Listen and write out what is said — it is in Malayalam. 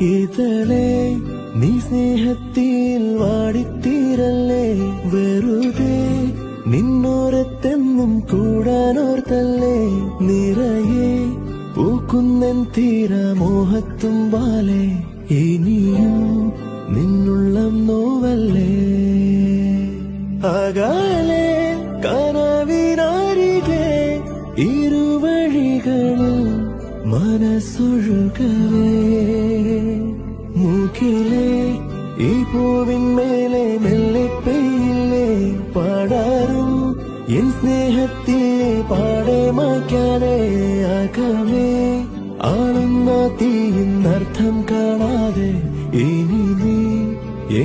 ഇതളേ നീ സ്നേഹത്തിൽ വാടിത്തീരല്ലേ, വെറുതെ നിന്നോരത്തെന്നും കൂടാനോർത്തല്ലേ, നിറയെ പൂക്കുന്നൻ തീരമോഹത്തുമ്പാലെ ഇനിയും നിന്നുള്ളം നോവല്ലേ. അകലെ കനവിനരികെ ഇരുവഴികളിൽ മനസ്സൊഴുകവേ, മുകിലേ ഈ പൂവിന്മേലെ മെല്ലെ പെയ്യില്ലേ, പാടാറും എൻ സ്നേഹത്തിലെ പാടെ മായ്ക്കാതെ അകമേ ആളുന്ന തീയിന്നർത്ഥം കാണാതെ ഇനി നീ